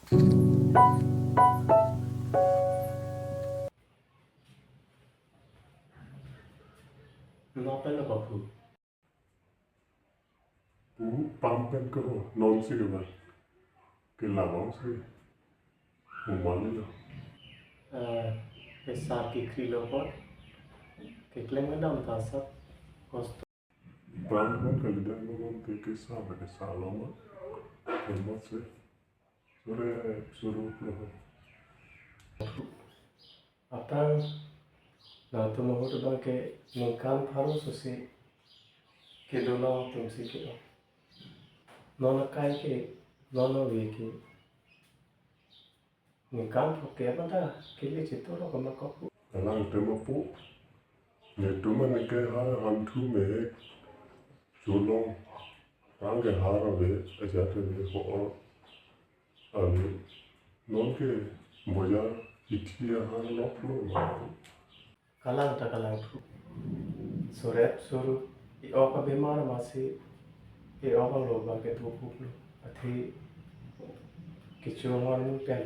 Napa na babu? Pampen ko non si ba ke labang si umali la Besar ki krilo pot. Kekleng ngedam tasap. Kosto. pampen ka lidan mo ke sa ba ke sa loma ke mo se suru pro Apang na tu mohut bang ke ningkan pharu susi ke dono tumsi ke nona kai ke nono vi ke ningkan phoke pada kili chitoro kama kapu alang te mo pu ne tu man ke ha han thu me chulong rang ke ha ra ve aja te ve ko ani non ke moja itia ha no pro kalang ta kalang phu suret suru I oka bemar masih I oka lo bang ke tu phu athi kichu mon pen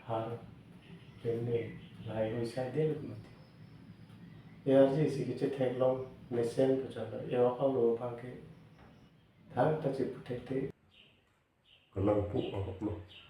har penne lai hoi sai de mati ARG si kiche thek long mesen puchala oka lo bang ke thang ta chi puthete kalang pu a